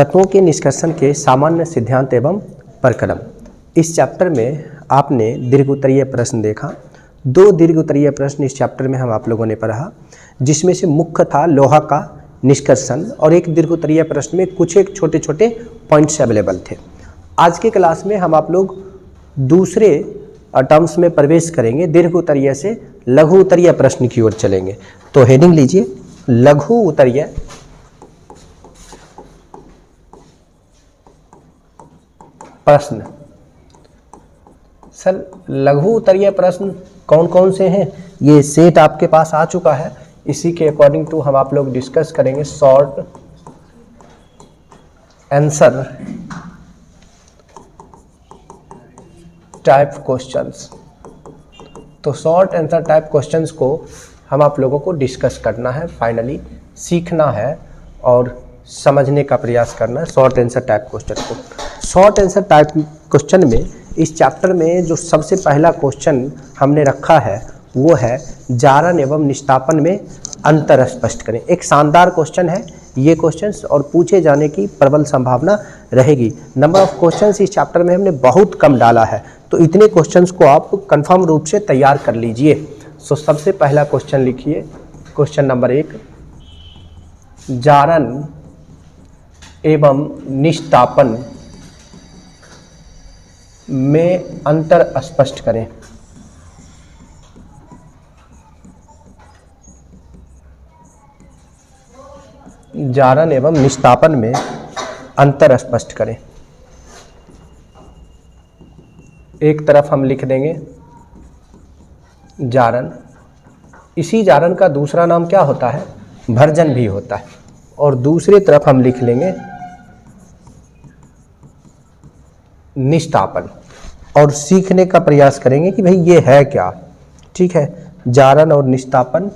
तत्वों के निष्कर्षण के सामान्य सिद्धांत एवं प्रक्रम। इस चैप्टर में आपने दीर्घोत्तरीय प्रश्न देखा। 2 दीर्घोत्तरीय प्रश्न इस चैप्टर में हम आप लोगों ने पढ़ा, जिसमें से मुख्य था लोहा का निष्कर्षण और एक दीर्घोत्तरीय प्रश्न में कुछ एक छोटे छोटे पॉइंट्स अवेलेबल थे। आज के क्लास में हम आप लोग दूसरे टर्म्स में प्रवेश करेंगे, दीर्घोत्तरीय से लघु उत्तरीय प्रश्न की ओर चलेंगे। तो हेडिंग लीजिए, लघु उत्तरीय प्रश्न। सर लघु उत्तरीय प्रश्न कौन कौन से हैं? ये सेट आपके पास आ चुका है, इसी के अकॉर्डिंग टू हम आप लोग डिस्कस करेंगे। Short answer type questions. तो शॉर्ट आंसर टाइप क्वेश्चंस को हम आप लोगों को डिस्कस करना है, फाइनली सीखना है और समझने का प्रयास करना है शॉर्ट आंसर टाइप क्वेश्चन को। शॉर्ट आंसर टाइप क्वेश्चन में इस चैप्टर में जो सबसे पहला क्वेश्चन हमने रखा है वो है जारण एवं निष्तापन में अंतर स्पष्ट करें। एक शानदार क्वेश्चन है ये क्वेश्चंस और पूछे जाने की प्रबल संभावना रहेगी। नंबर ऑफ क्वेश्चंस इस चैप्टर में हमने बहुत कम डाला है, तो इतने क्वेश्चंस को आप कंफर्म रूप से तैयार कर लीजिए। सो सबसे पहला क्वेश्चन लिखिए, क्वेश्चन नंबर 1, जारण एवं निष्तापन में अंतर स्पष्ट करें। जारण एवं निष्तापन में अंतर स्पष्ट करें। एक तरफ हम लिख देंगे जारण, इसी जारण का दूसरा नाम क्या होता है? भर्जन भी होता है। और दूसरी तरफ हम लिख लेंगे निष्तापन और सीखने का प्रयास करेंगे कि भाई ये है क्या। ठीक है, जारण और निष्तापन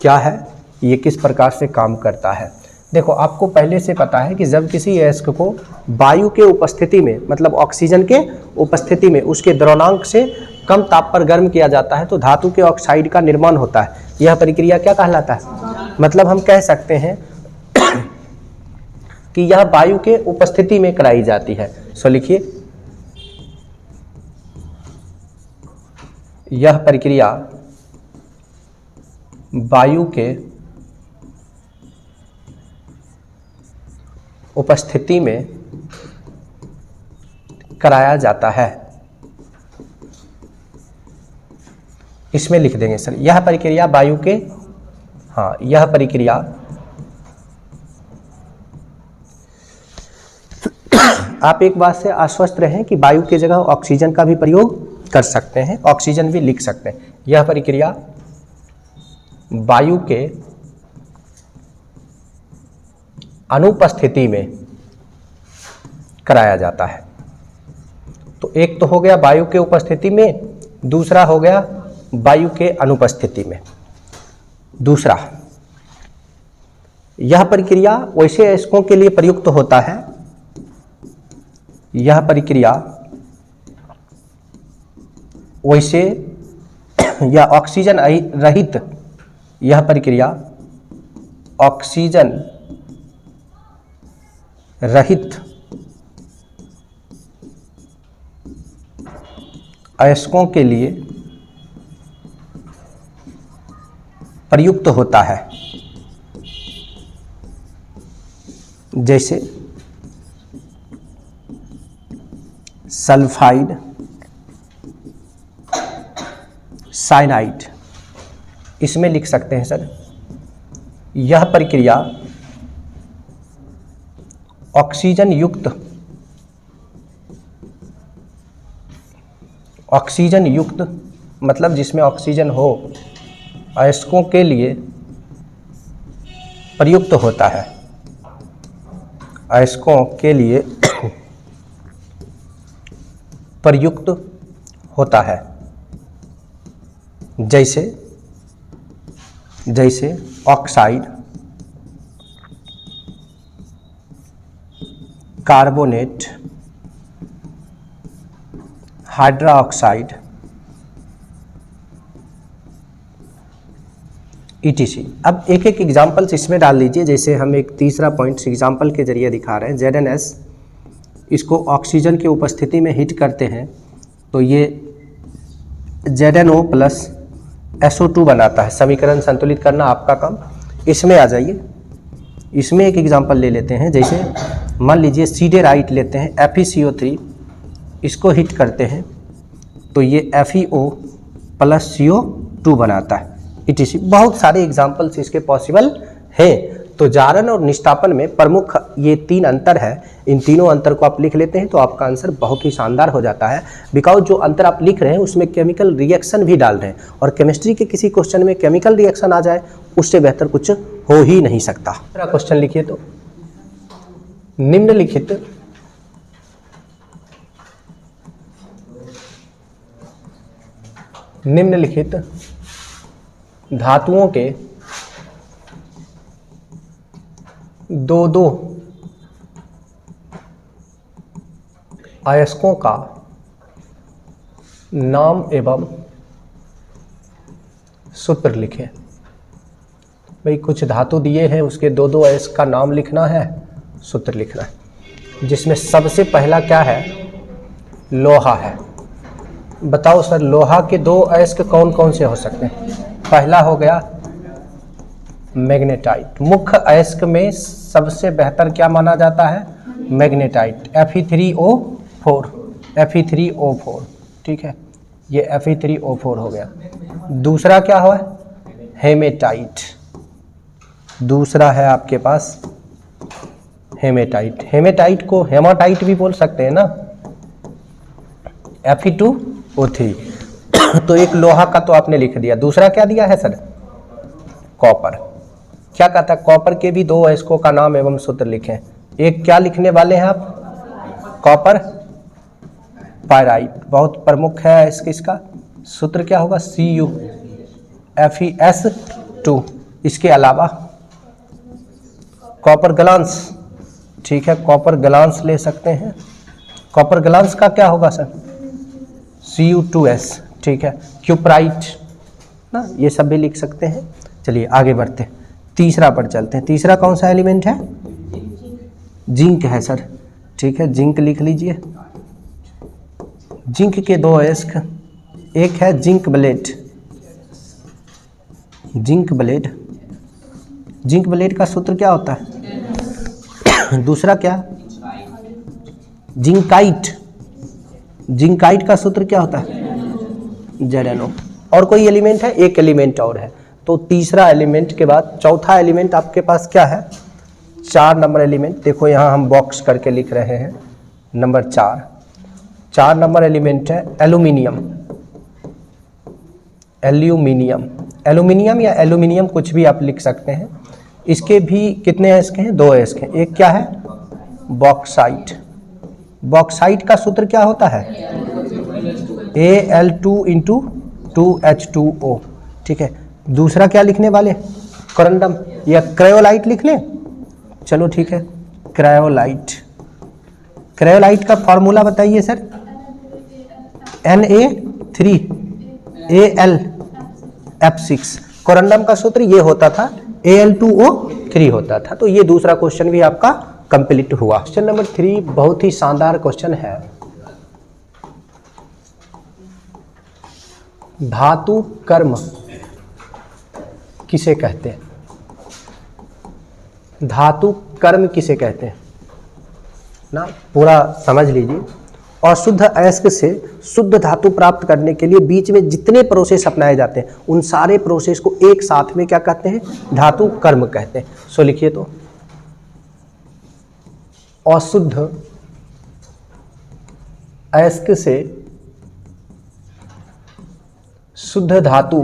क्या है, ये किस प्रकार से काम करता है। देखो आपको पहले से पता है कि जब किसी अयस्क को वायु के उपस्थिति में, मतलब ऑक्सीजन के उपस्थिति में उसके द्रवणांक से कम ताप पर गर्म किया जाता है तो धातु के ऑक्साइड का निर्माण होता है। यह प्रक्रिया क्या कहलाता है? मतलब हम कह सकते हैं कि यह वायु के उपस्थिति में कराई जाती है। सो लिखिए, यह प्रक्रिया वायु के उपस्थिति में कराया जाता है। इसमें लिख देंगे सर, यह प्रक्रिया वायु के, हाँ यह प्रक्रिया आप एक बात से आश्वस्त रहें कि वायु की जगह ऑक्सीजन का भी प्रयोग कर सकते हैं, ऑक्सीजन भी लिख सकते हैं। यह प्रक्रिया वायु के अनुपस्थिति में कराया जाता है। तो एक तो हो गया वायु के उपस्थिति में, दूसरा हो गया वायु के अनुपस्थिति में। दूसरा, यह प्रक्रिया वैसे अयस्कों के लिए प्रयुक्त होता है, यह प्रक्रिया वैसे या ऑक्सीजन रहित, यह प्रक्रिया ऑक्सीजन रहित अयस्कों के लिए प्रयुक्त होता है। जैसे सल्फाइड, साइनाइड, इसमें लिख सकते हैं सर, यह प्रक्रिया ऑक्सीजन युक्त मतलब जिसमें ऑक्सीजन हो, अयस्कों के लिए प्रयुक्त होता है। अयस्कों के लिए प्रयुक्त होता है। जैसे ऑक्साइड, कार्बोनेट, हाइड्रोक्साइड, ETC। अब एक एक एग्जाम्पल्स इसमें डाल लीजिए। जैसे हम एक तीसरा पॉइंट एग्जाम्पल के जरिए दिखा रहे हैं, ZnS, इसको ऑक्सीजन की उपस्थिति में हीट करते हैं तो ये ZnO प्लस SO2 बनाता है। समीकरण संतुलित करना आपका काम। इसमें आ जाइए, इसमें एक एग्जाम्पल ले लेते हैं। जैसे मान लीजिए सीडेराइट लेते हैं, FeCO3, इसको हीट करते हैं तो ये FeO प्लस CO2 बनाता है, ETC। बहुत सारे एग्जाम्पल्स इसके पॉसिबल हैं। तो जारन और निष्ठापन में प्रमुख ये 3 अंतर है। इन तीनों अंतर को आप लिख लेते हैं तो आपका आंसर बहुत ही शानदार हो जाता है। बिकॉज जो अंतर आप लिख रहे हैं उसमें केमिकल रिएक्शन भी डाल रहे हैं, और केमिस्ट्री के किसी क्वेश्चन में केमिकल रिएक्शन आ जाए उससे बेहतर कुछ हो ही नहीं सकता। मेरा क्वेश्चन लिखिए तो, निम्नलिखित धातुओं के दो अयस्कों का नाम एवं सूत्र लिखें। भाई कुछ धातु दिए हैं, उसके दो अयस्क का नाम लिखना है, सूत्र लिखना है। जिसमें सबसे पहला क्या है, लोहा है। बताओ सर, लोहा के 2 अयस्क कौन कौन से हो सकते हैं? पहला हो गया मैग्नेटाइट। मुख्य अयस्क में सबसे बेहतर क्या माना जाता है? मैग्नेटाइट, Fe3O4, ठीक है, ये Fe3O4 हो गया। दूसरा क्या हुआ? हेमेटाइट। दूसरा है आपके पास हेमेटाइट। हेमेटाइट को हेमाटाइट भी बोल सकते हैं ना, Fe2O3। तो एक लोहा का तो आपने लिख दिया। दूसरा क्या दिया है सर? कॉपर। क्या कहता है? कॉपर के भी 2 अयस्कों का नाम एवं सूत्र लिखें। एक क्या लिखने वाले हैं आप? कॉपर पायराइट, बहुत प्रमुख है इसका सूत्र क्या होगा? CuFeS2। इसके अलावा कॉपर ग्लांस, ठीक है, कॉपर ग्लांस ले सकते हैं। कॉपर ग्लांस का क्या होगा सर? Cu2S, ठीक है, क्यूप्राइट ना, ये सब भी लिख सकते हैं। चलिए आगे बढ़ते हैं, तीसरा पर चलते हैं। तीसरा कौन सा एलिमेंट है? जिंक है सर, ठीक है, जिंक लिख लीजिए। जिंक के 2 अयस्क, एक है जिंक ब्लेड। जिंक ब्लेड का सूत्र क्या होता है? दूसरा क्या? जिंकाइट का सूत्र क्या होता है? ZnO। और कोई एलिमेंट है? एक एलिमेंट और है। तो तीसरा एलिमेंट के बाद चौथा एलिमेंट आपके पास क्या है? 4 नंबर एलिमेंट। देखो यहाँ हम बॉक्स करके लिख रहे हैं, नंबर 4 नंबर एलिमेंट है एल्यूमिनियम। एल्यूमिनियम या एल्यूमिनियम कुछ भी आप लिख सकते हैं। इसके भी कितने अयस्क हैं? 2 अयस्क हैं। एक क्या है? बॉक्साइट। बॉक्साइट का सूत्र क्या होता है? Al2 × 2H2O, ठीक है। दूसरा क्या लिखने वाले? करंडम या क्रायोलाइट लिख लें? चलो ठीक है, क्रायोलाइट। क्रायोलाइट का फॉर्मूला बताइए सर। Na3Al(F6). करंडम का सूत्र ये होता था, Al2O3 होता था। तो ये दूसरा क्वेश्चन भी आपका कंप्लीट हुआ। क्वेश्चन नंबर 3 बहुत ही शानदार क्वेश्चन है। धातु कर्म किसे कहते हैं? धातु कर्म किसे कहते हैं ना, पूरा समझ लीजिए। और शुद्ध अयस्क से शुद्ध धातु प्राप्त करने के लिए बीच में जितने प्रोसेस अपनाए जाते हैं उन सारे प्रोसेस को एक साथ में क्या कहते हैं? धातु कर्म कहते हैं। सो लिखिए तो, अशुद्ध अयस्क से शुद्ध धातु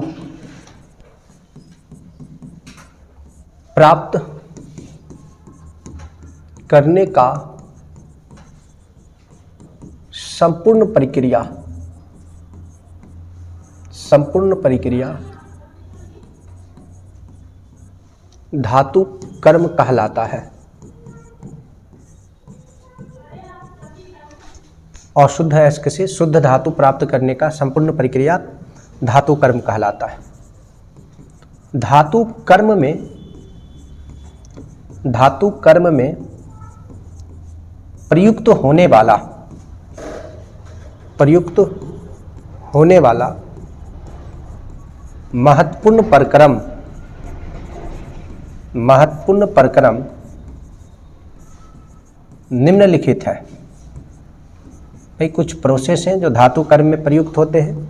प्राप्त करने का संपूर्ण प्रक्रिया धातु कर्म कहलाता है। अशुद्ध अयस्क से शुद्ध धातु प्राप्त करने का संपूर्ण प्रक्रिया धातु कर्म कहलाता है। धातु कर्म में प्रयुक्त होने वाला महत्वपूर्ण प्रक्रम निम्नलिखित है। भाई कुछ प्रोसेस हैं जो धातु कर्म में प्रयुक्त होते हैं,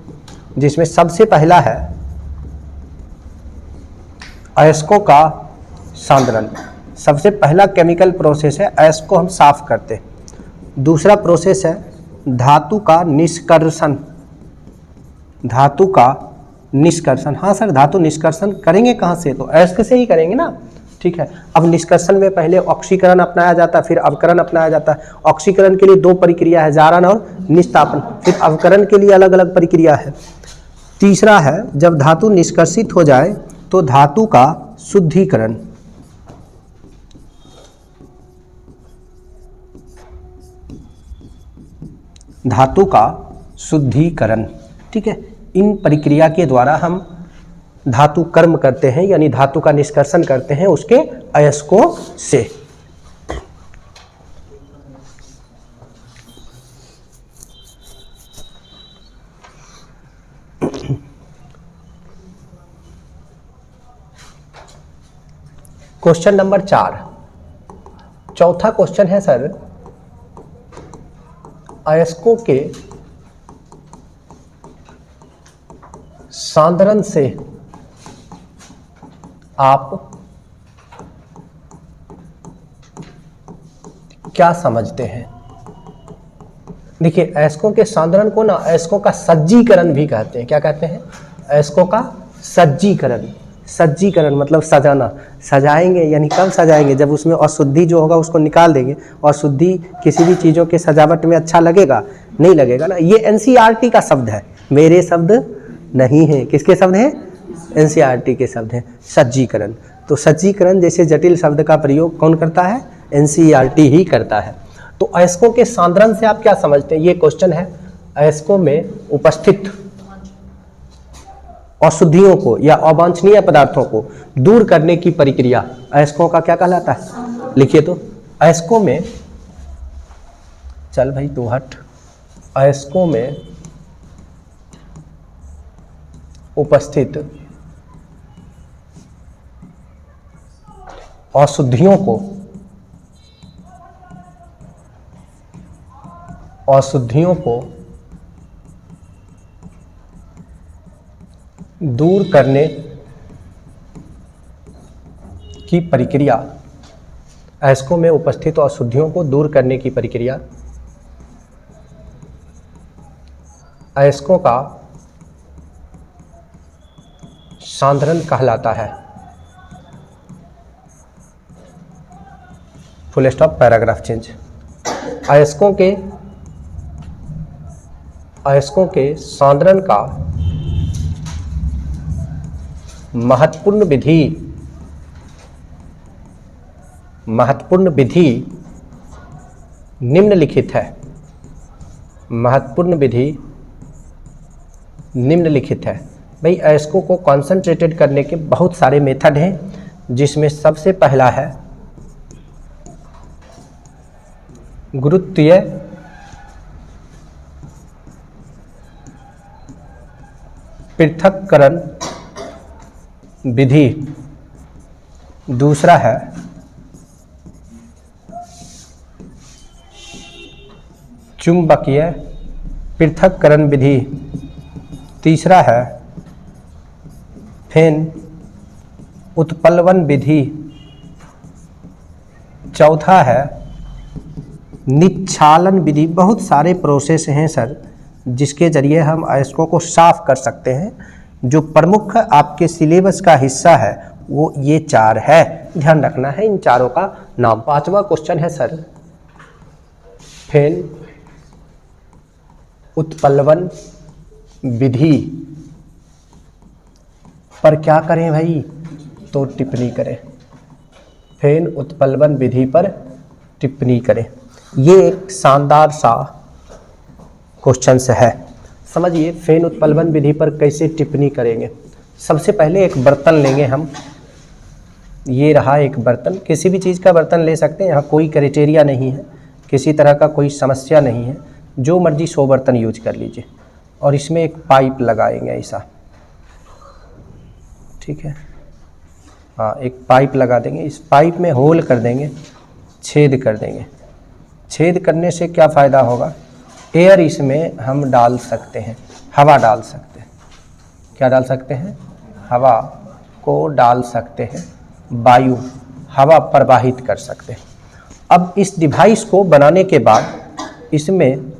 जिसमें सबसे पहला है अयस्कों का सांद्रण। सबसे पहला केमिकल प्रोसेस है अयस्क को हम साफ करते हैं। दूसरा प्रोसेस है धातु का निष्कर्षण। हाँ सर, धातु निष्कर्षण करेंगे कहाँ से? तो अयस्क से ही करेंगे ना, ठीक है। अब निष्कर्षण में पहले ऑक्सीकरण अपनाया जाता है, फिर अवकरण अपनाया जाता है। ऑक्सीकरण के लिए 2 प्रक्रिया है, जारण और निस्तापन। फिर अवकरण के लिए अलग अलग प्रक्रिया है। तीसरा है जब धातु निष्कर्षित हो जाए तो धातु का शुद्धिकरण। ठीक है। इन प्रक्रिया के द्वारा हम धातु कर्म करते हैं, यानी धातु का निष्कर्षण करते हैं उसके अयस्कों से। क्वेश्चन नंबर 4, चौथा क्वेश्चन है सर, अयस्कों के सांद्रण से आप क्या समझते हैं? देखिए, अयस्कों के सांद्रण को ना अयस्कों का सज्जीकरण भी कहते हैं। क्या कहते हैं? अयस्कों का सज्जीकरण। सज्जीकरण मतलब सजाना। सजाएंगे यानी कब सजाएंगे? जब उसमें अशुद्धि जो होगा उसको निकाल देंगे। और शुद्धि किसी भी चीज़ों के सजावट में अच्छा लगेगा? नहीं लगेगा ना। ये एनसीईआरटी का शब्द है, मेरे शब्द नहीं है। किसके शब्द हैं? एनसीईआरटी के शब्द हैं। सज्जीकरण। तो सज्जीकरण जैसे जटिल शब्द का प्रयोग कौन करता है? एनसीईआरटी ही करता है। तो अयस्कों के सांद्रण से आप क्या समझते हैं? ये क्वेश्चन है। अयस्कों में उपस्थित अशुद्धियों को या अवांछनीय पदार्थों को दूर करने की प्रक्रिया अयस्कों का क्या कहलाता है? लिखिए तो। अयस्कों में, चल भाई तू हट। अयस्कों में उपस्थित अशुद्धियों को दूर करने की प्रक्रिया, अयस्कों में उपस्थित अशुद्धियों को दूर करने की प्रक्रिया अयस्कों का सांद्रण कहलाता है। Full stop, paragraph change. अयस्कों के सांद्रण का महत्वपूर्ण विधि निम्नलिखित है। महत्वपूर्ण विधि निम्नलिखित है। भाई अयस्कों को कॉन्सेंट्रेटेड करने के बहुत सारे मेथड हैं, जिसमें सबसे पहला है गुरुत्वीय पृथक्करण विधि। दूसरा है चुंबकीय पृथक्करण विधि। तीसरा है फेन उत्प्लवन विधि। चौथा है निच्छालन विधि। बहुत सारे प्रोसेस हैं सर, जिसके जरिए हम अयस्कों को साफ कर सकते हैं। जो प्रमुख आपके सिलेबस का हिस्सा है वो ये 4 है, ध्यान रखना है इन चारों का नाम। 5वां क्वेश्चन है सर, फेन उत्प्लवन विधि पर क्या करें भाई? तो टिप्पणी करें। फेन उत्प्लवन विधि पर टिप्पणी करें। ये एक शानदार सा क्वेश्चन है। समझिए फेन उत्प्लवन विधि पर कैसे टिप्पणी करेंगे। सबसे पहले एक बर्तन लेंगे हम, ये रहा एक बर्तन, किसी भी चीज़ का बर्तन ले सकते हैं, यहाँ कोई क्राइटेरिया नहीं है, किसी तरह का कोई समस्या नहीं है, जो मर्जी 100 बर्तन यूज कर लीजिए। और इसमें एक पाइप लगाएंगे ऐसा, ठीक है, हाँ एक पाइप लगा देंगे, इस पाइप में होल कर देंगे, छेद कर देंगे। छेद करने से क्या फ़ायदा होगा, एयर इसमें हम डाल सकते हैं, हवा डाल सकते हैं। क्या डाल सकते हैं, हवा को डाल सकते हैं, वायु हवा प्रवाहित कर सकते हैं। अब इस डिवाइस को बनाने के बाद इसमें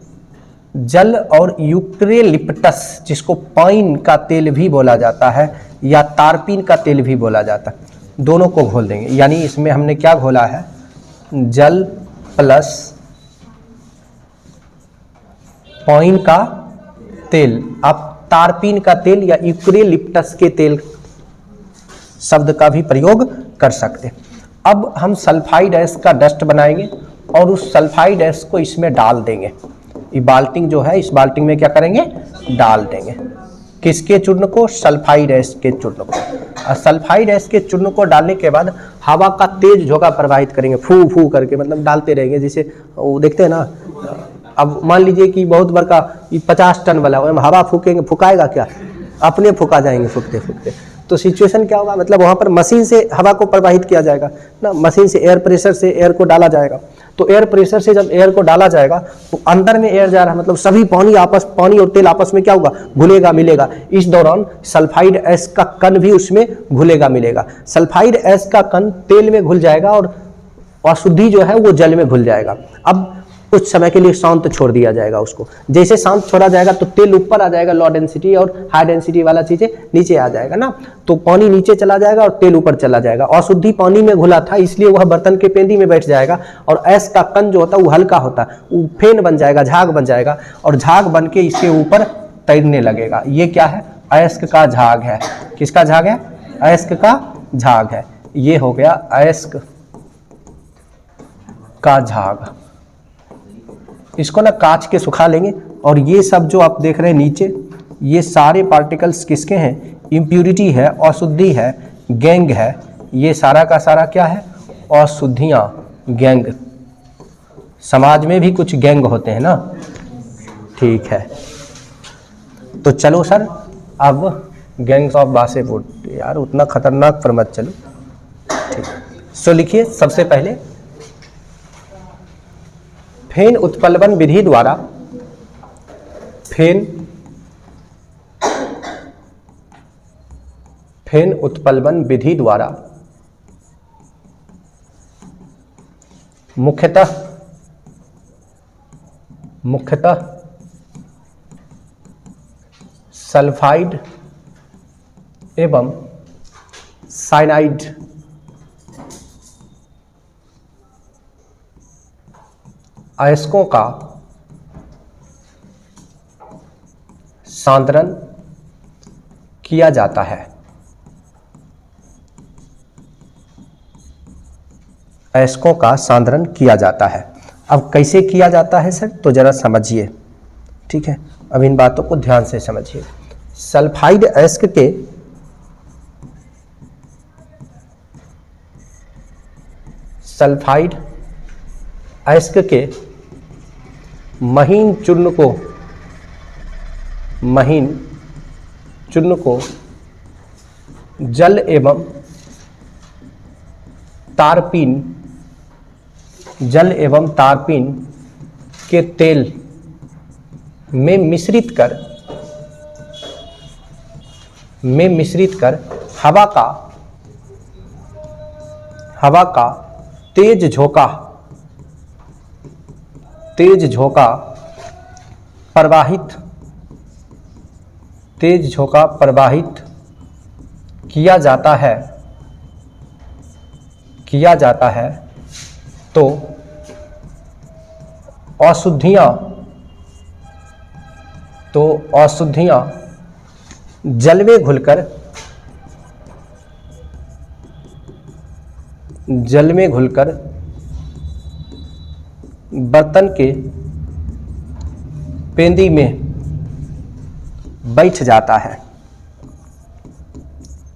जल और यूक्रेलिप्टस, जिसको पाइन का तेल भी बोला जाता है या तारपीन का तेल भी बोला जाता है, दोनों को घोल देंगे। यानी इसमें हमने क्या घोला है, जल प्लस पाइन का तेल। आप तारपीन का तेल या यूक्रेलिप्टस के तेल शब्द का भी प्रयोग कर सकते हैं। अब हम सल्फाइड ऐश का डस्ट बनाएंगे और उस सल्फाइड ऐश को इसमें डाल देंगे। ये बाल्टिंग जो है, इस बाल्टिंग में क्या करेंगे, डाल देंगे। किसके चूर्ण को, सल्फाइड ऐश के चूर्ण को। और सल्फाइड ऐश के चूर्ण को डालने के बाद हवा का तेज झोंका प्रवाहित करेंगे, फू फू करके, मतलब डालते रहेंगे। जैसे वो देखते हैं ना, अब मान लीजिए कि बहुत बड़का 50 टन वाला, हवा फूकेंगे, फुकाएगा क्या, अपने फुका जाएंगे फूकते फूकते। तो सिचुएशन क्या होगा, मतलब वहाँ पर मशीन से हवा को प्रवाहित किया जाएगा ना, मशीन से एयर प्रेशर से एयर को डाला जाएगा। तो एयर प्रेशर से जब एयर को डाला जाएगा तो अंदर में एयर जा रहा है, मतलब सभी पानी और तेल आपस में क्या होगा, घुलेगा मिलेगा। इस दौरान सल्फाइड ऐश का कण भी उसमें घुलेगा मिलेगा। सल्फाइड ऐश का कण तेल में घुल जाएगा और अशुद्धि जो है वो जल में घुल जाएगा। अब कुछ समय के लिए शांत छोड़ दिया जाएगा उसको। जैसे शांत छोड़ा जाएगा तो तेल ऊपर आ जाएगा, लो डेंसिटी और हाई डेंसिटी वाला चीजें नीचे आ जाएगा ना, तो पानी नीचे चला जाएगा और तेल ऊपर चला जाएगा। अशुद्धि पानी में घुला था इसलिए वह बर्तन के पेंदी में बैठ जाएगा और ऐश का कण जो होता है वो हल्का होता है, वो फेन बन जाएगा, झाग बन जाएगा और झाग बन के इसके ऊपर तैरने लगेगा। ये क्या है, अयस्क का झाग है। किसका झाग है, अयस्क का झाग है। ये हो गया अयस्क का झाग। इसको ना कांच के सुखा लेंगे और ये सब जो आप देख रहे हैं नीचे, ये सारे पार्टिकल्स किसके हैं, इम्प्यूरिटी है, अशुद्धि है, गैंग है। ये सारा का सारा क्या है, अशुद्धियाँ, गैंग। समाज में भी कुछ गैंग होते हैं ना, ठीक है। तो चलो सर, अब गैंग्स ऑफ वासेपुर, यार उतना खतरनाक पर मत चलो, ठीक। सो लिखिए सबसे पहले, फेन उत्प्लवन विधि द्वारा, फेन उत्प्लवन विधि द्वारा मुख्यतः सल्फाइड एवं साइनाइड अयस्कों का सांद्रण किया जाता है। अयस्कों का सांद्रण किया जाता है। अब कैसे किया जाता है सर, तो जरा समझिए, ठीक है। अब इन बातों को ध्यान से समझिए। सल्फाइड अयस्क के अयस्क के महीन चूर्ण को जल एवं तारपीन के तेल में मिश्रित कर हवा का तेज झोंका प्रवाहित किया जाता है तो अशुद्धियां जल में घुलकर बर्तन के पेंदी में बैठ जाता है।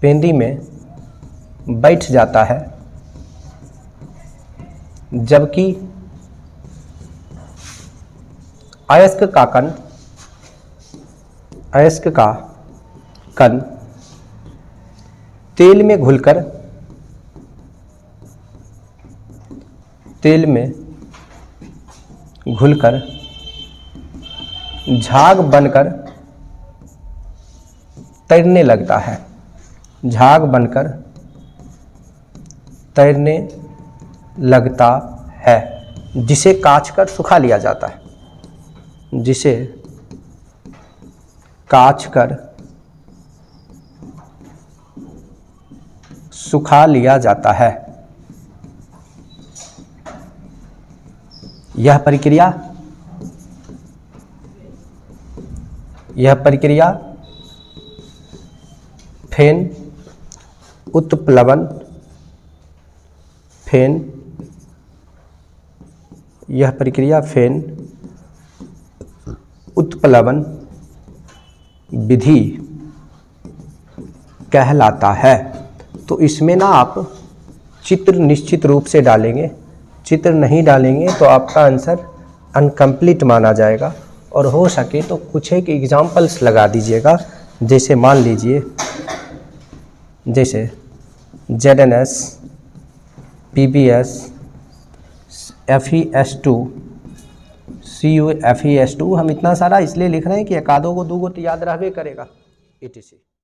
पेंदी में बैठ जाता है, जबकि अयस्क का कण तेल में घुलकर झाग बनकर तैरने लगता है, झाग बनकर तैरने लगता है, जिसे काट कर सुखा लिया जाता है, जिसे काट कर सुखा लिया जाता है। यह प्रक्रिया फेन उत्प्लवन विधि कहलाता है। तो इसमें ना आप चित्र निश्चित रूप से डालेंगे, चित्र नहीं डालेंगे तो आपका आंसर अनकम्प्लीट माना जाएगा। और हो सके तो कुछ एक एग्जाम्पल्स लगा दीजिएगा, जैसे मान लीजिए जैसे ZNS, PBS, FeS2, CuFeS2। हम इतना सारा इसलिए लिख रहे हैं कि एक आधो को 2 गो तो याद रहबे करेगा, etc।